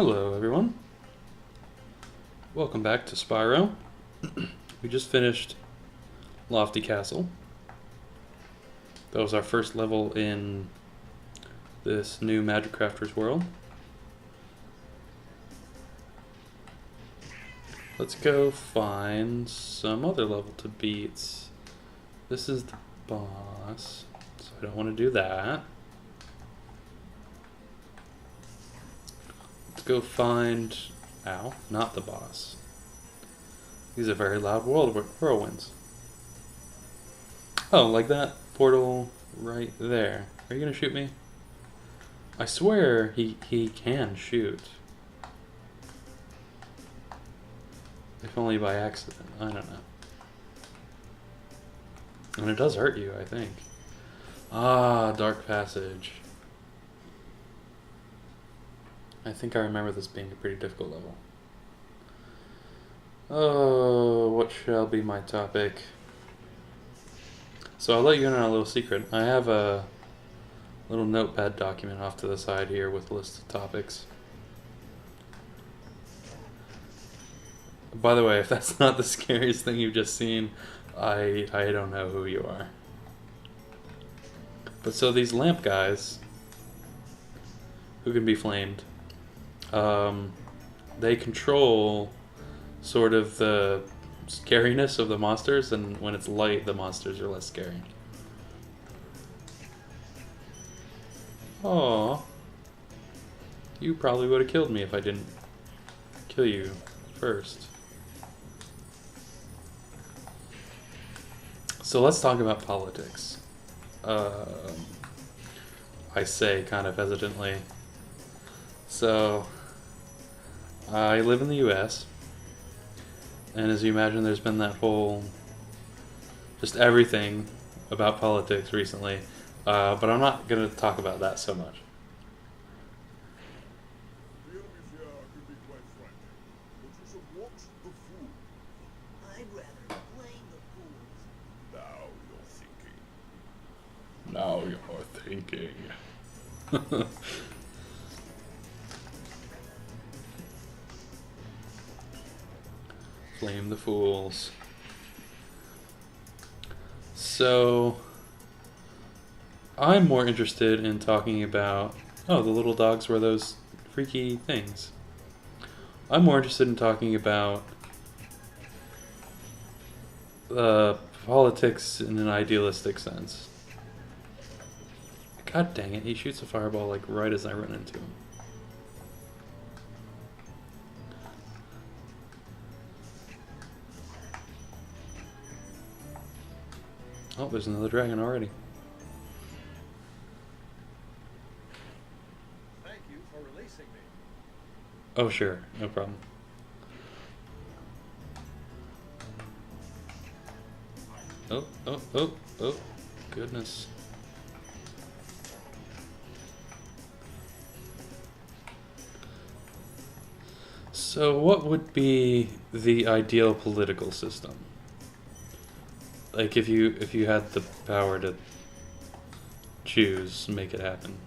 Hello everyone, welcome back to Spyro. We just finished Lofty Castle. That was our first level in this new Magic Crafters world. Let's go find some other level to beat. This is the boss, so I don't want to do that. Let's go find... Ow, not the boss. These are very loud whirlwinds. Oh, like that portal right there. Are you gonna shoot me? I swear he can shoot. If only by accident. I don't know. And it does hurt you, I think. Ah, Dark Passage. I think I remember this being a pretty difficult level. Oh, what shall be my topic? So I'll let you in on a little secret. I have a little notepad document off to the side here with a list of topics. By the way, if that's not the scariest thing you've just seen, I don't know who you are. But so these lamp guys, who can be flamed, they control sort of the scariness of the monsters, and when it's light, the monsters are less scary. Aww. You probably would have killed me if I didn't kill you first. So let's talk about politics. I say kind of hesitantly. So, I live in the US, and as you imagine, there's been that whole, just everything about politics recently, but I'm not going to talk about that so much. Now you're thinking. Flame the fools. So, I'm more interested in talking about... Oh, the little dogs were those freaky things. I'm more interested in talking about politics in an idealistic sense. God dang it, he shoots a fireball like right as I run into him. Oh, there's another dragon already. Thank you for releasing me. Oh, sure, no problem. Oh, goodness. So what would be the ideal political system? Like if you had the power to choose, make it happen.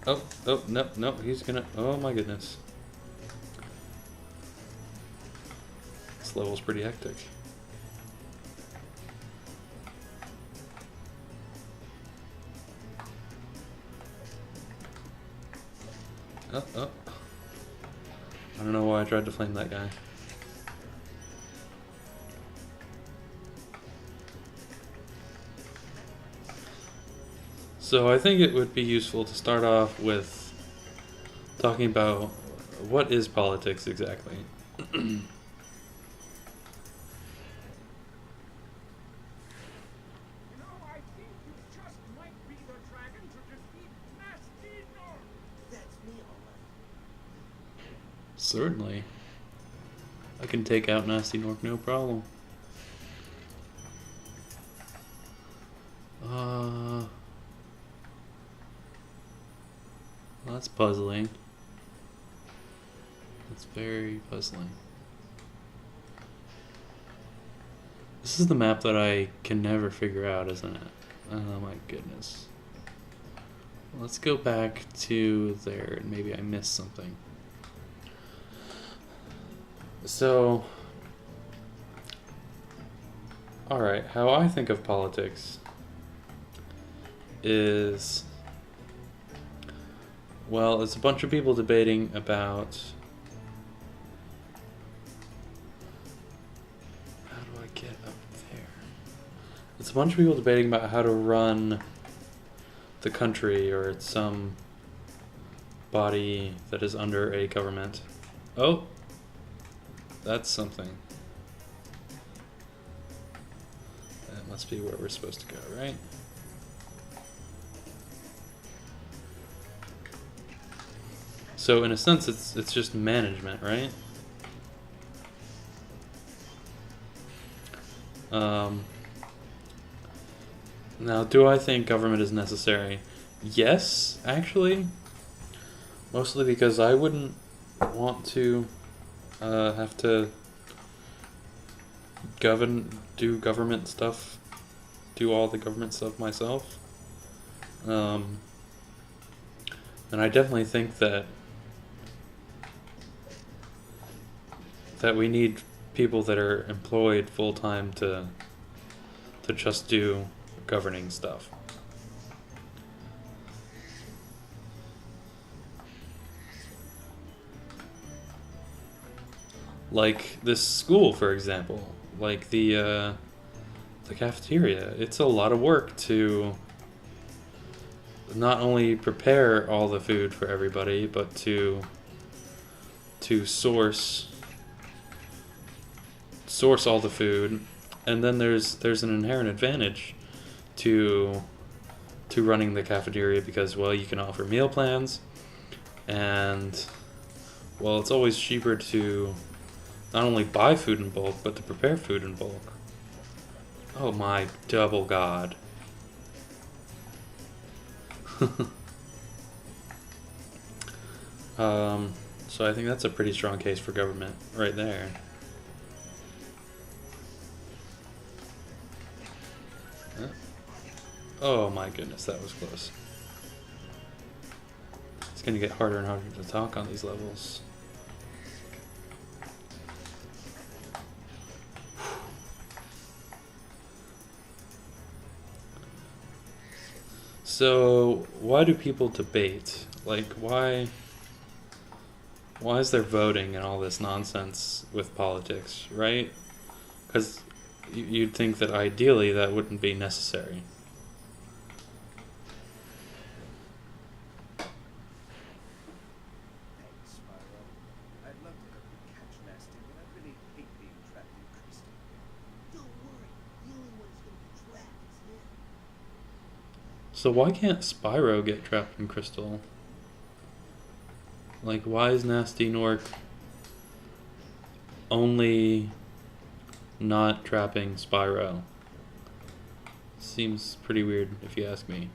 Oh, no, he's gonna... Oh my goodness. This level's pretty hectic. Oh. I don't know why I tried to flame that guy. So I think it would be useful to start off with talking about what is politics exactly. Certainly. I can take out Nasty Nork, no problem. Well, that's puzzling. That's very puzzling. This is the map that I can never figure out, isn't it? Oh my goodness. let's go back to there, and maybe I missed something. So, alright, how I think of politics is, well, it's a bunch of people debating about, how do I get up there? It's a bunch of people debating about how to run the country, or some body that is under a government. Oh, that's something. That must be where we're supposed to go, right? So in a sense, it's just management, right? Now, do I think government is necessary? Yes, actually. Mostly because I wouldn't want to have to do government stuff, do all the government stuff myself. And I definitely think that we need people that are employed full time to just do governing stuff. Like this school, for example, like the cafeteria. It's a lot of work to not only prepare all the food for everybody, but to source all the food, and then there's an inherent advantage to running the cafeteria because, well, you can offer meal plans, and, well, it's always cheaper to not only buy food in bulk, but to prepare food in bulk. Oh my double god. So I think that's a pretty strong case for government right there. Oh my goodness, that was close. It's gonna get harder and harder to talk on these levels. So, why do people debate? Like, why is there voting and all this nonsense with politics, right? Because you'd think that ideally that wouldn't be necessary. Thanks, Spyro. I'd love to help you catch Nasty, but I really hate being trapped in crystal. Don't worry, the only one who's gonna be trapped is him. So why can't Spyro get trapped in crystal? Like, why is Nasty Nork only not trapping Spyro? Seems pretty weird if you ask me.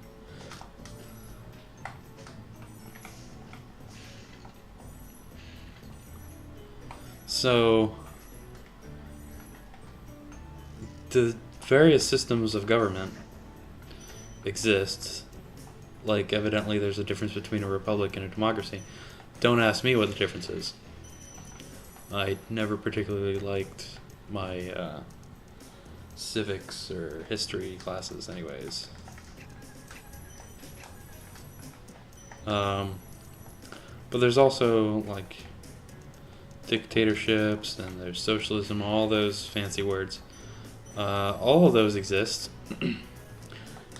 So, the various systems of government exist. Like, evidently there's a difference between a republic and a democracy. Don't ask me what the difference is. I never particularly liked my civics or history classes anyways. But there's also, like, dictatorships, and there's socialism, all those fancy words. All of those exist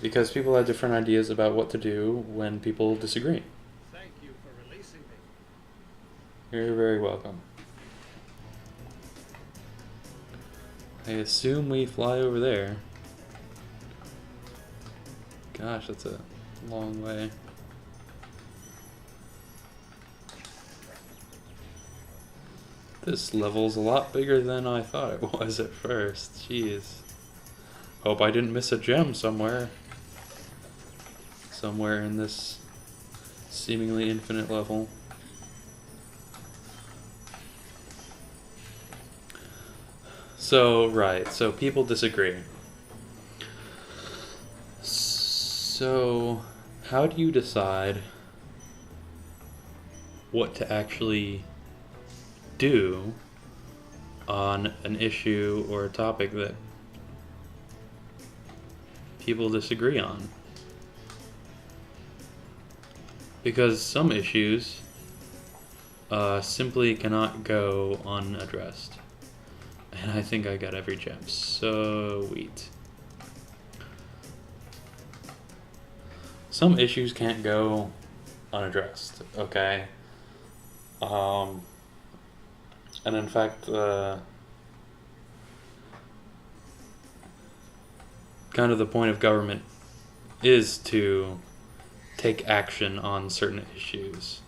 because people have different ideas about what to do when people disagree. Thank you for releasing me. You're very welcome. I assume we fly over there. Gosh, that's a long way. This level's a lot bigger than I thought it was at first. Jeez. Hope I didn't miss a gem somewhere. Somewhere in this seemingly infinite level. So, right, so people disagree. So, how do you decide what to actually do on an issue or a topic that people disagree on? Because some issues simply cannot go unaddressed. And I think I got every gem. Sweet. Some issues can't go unaddressed, okay? And in fact, kind of the point of government is to take action on certain issues.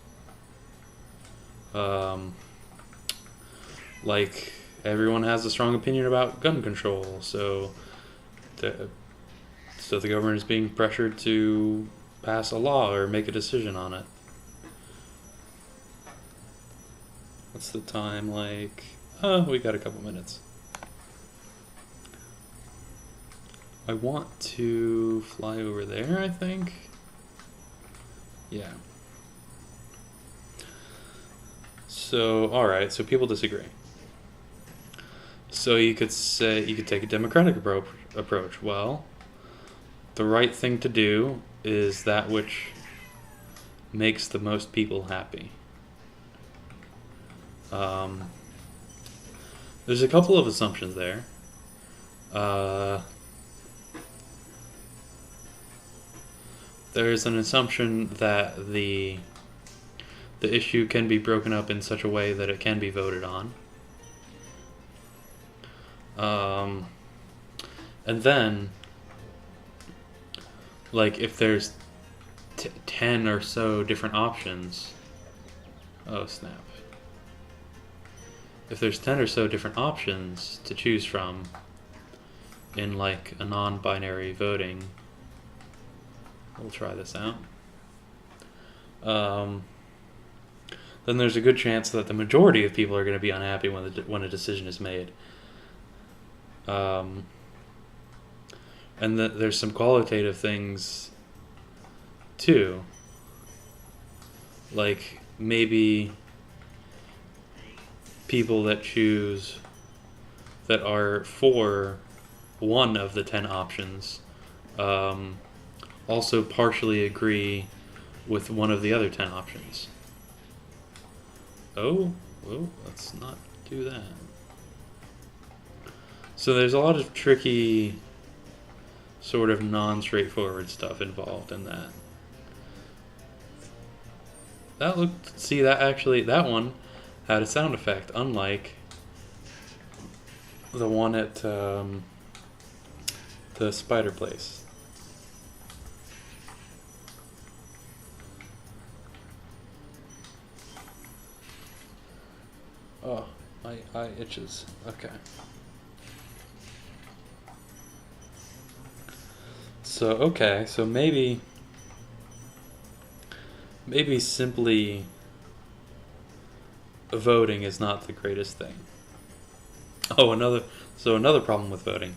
Like, everyone has a strong opinion about gun control, so the government is being pressured to pass a law or make a decision on it. What's the time like? Oh, we got a couple minutes. I want to fly over there, I think. Yeah. So, alright, so people disagree. So you could take a democratic approach. Well, the right thing to do is that which makes the most people happy. There's a couple of assumptions there. There's an assumption that the issue can be broken up in such a way that it can be voted on. And then, like, if there's 10 or so different options, oh snap. If there's 10 or so different options to choose from in, like, a non-binary voting, we'll try this out. Then there's a good chance that the majority of people are going to be unhappy when a decision is made. And there's some qualitative things too. Like, maybe people that are for one of the 10 options also partially agree with one of the other 10 options. Oh, well, let's not do that. So there's a lot of tricky, sort of non-straightforward stuff involved in that. That one had a sound effect, unlike the one at the spider place. Oh, my eye itches. Okay. So maybe simply voting is not the greatest thing. Oh, another problem with voting.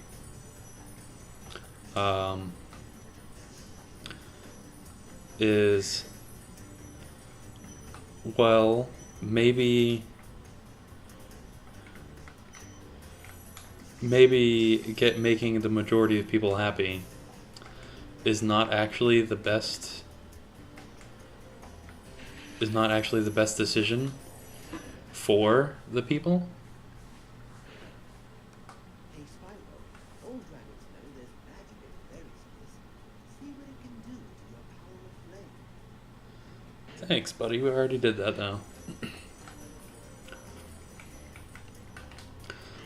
Is, well, maybe making the majority of people happy is not actually the best decision for the people. Hey, Spyro, old dragons know there's magic in fairy space. See what it can do with your power of flame. Thanks, buddy. We already did that now.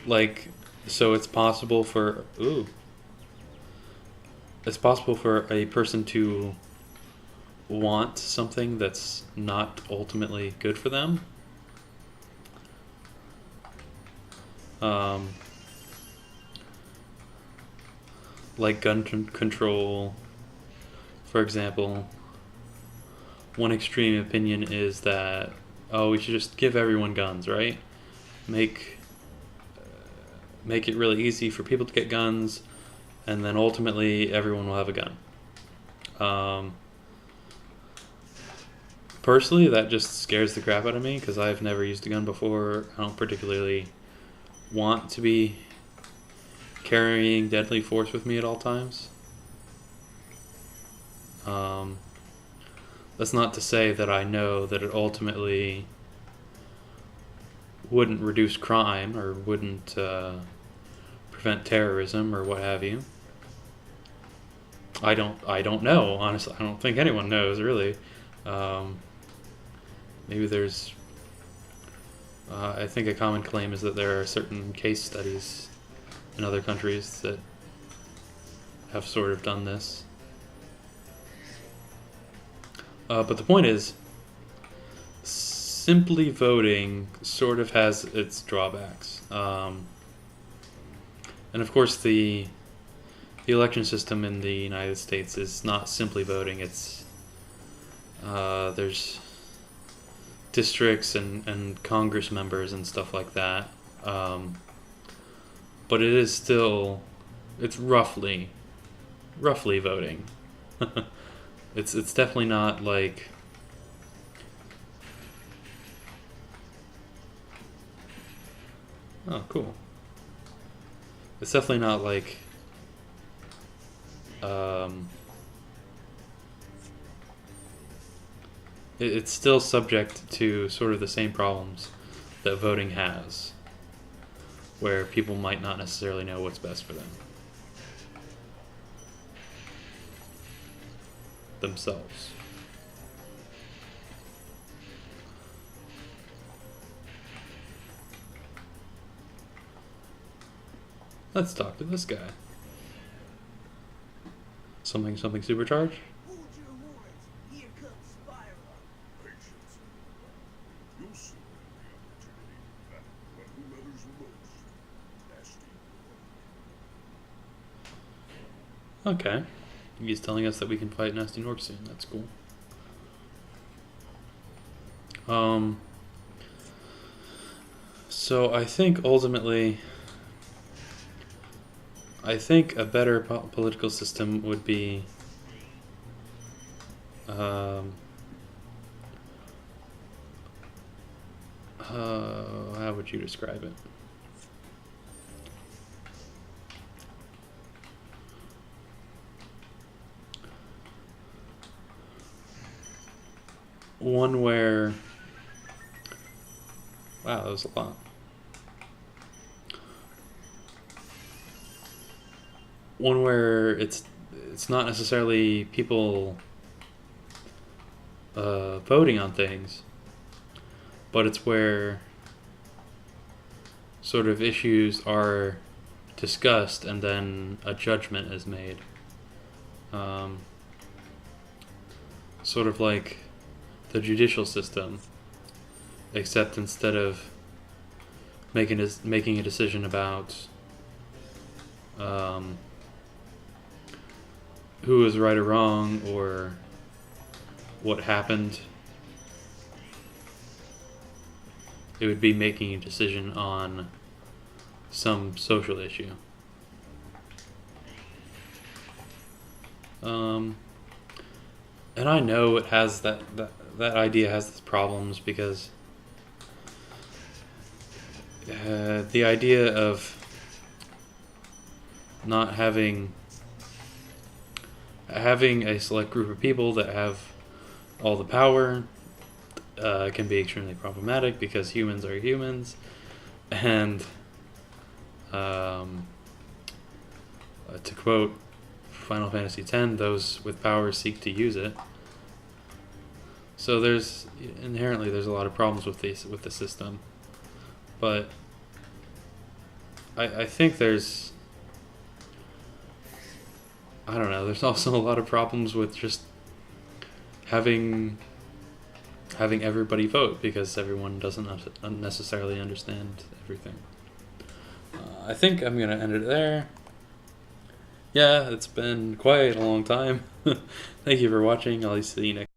Like, so it's possible for a person to want something that's not ultimately good for them. Like gun control, for example. One extreme opinion is that, we should just give everyone guns, right? Make it really easy for people to get guns, and then ultimately everyone will have a gun. Personally, that just scares the crap out of me because I've never used a gun before. I don't particularly want to be carrying deadly force with me at all times. That's not to say that I know that it ultimately wouldn't reduce crime or wouldn't prevent terrorism or what have you. I don't know, honestly. I don't think anyone knows, really. Maybe there's... I think a common claim is that there are certain case studies in other countries that have sort of done this. But the point is, simply voting sort of has its drawbacks. And of course the election system in the United States is not simply voting. It's there's districts and Congress members and stuff like that. But it is still, it's roughly voting. It's definitely not like... Oh, cool. It's definitely not like... it's still subject to sort of the same problems that voting has, where people might not necessarily know what's best for them themselves. Let's talk to this guy. Something supercharged? Hold your horns. Here comes Spyro. Patience. You'll soon have the opportunity to battle when who matters most. Nasty. Okay. He's telling us that we can fight Nasty Nork soon. That's cool. So I think ultimately, I think a better political system would be how would you describe it? One where... Wow, that was a lot. One where it's not necessarily people voting on things, but it's where sort of issues are discussed and then a judgment is made. Sort of like the judicial system, except instead of making a decision about who is right or wrong or what happened, it would be making a decision on some social issue. And I know it has that idea has its problems because the idea of not having a select group of people that have all the power can be extremely problematic because humans are humans, and to quote Final Fantasy X, those with power seek to use it. So there's inherently a lot of problems with the system, but I think there's, I don't know, there's also a lot of problems with just having everybody vote because everyone doesn't necessarily understand everything. I think I'm going to end it there. Yeah, it's been quite a long time. Thank you for watching. I'll see you next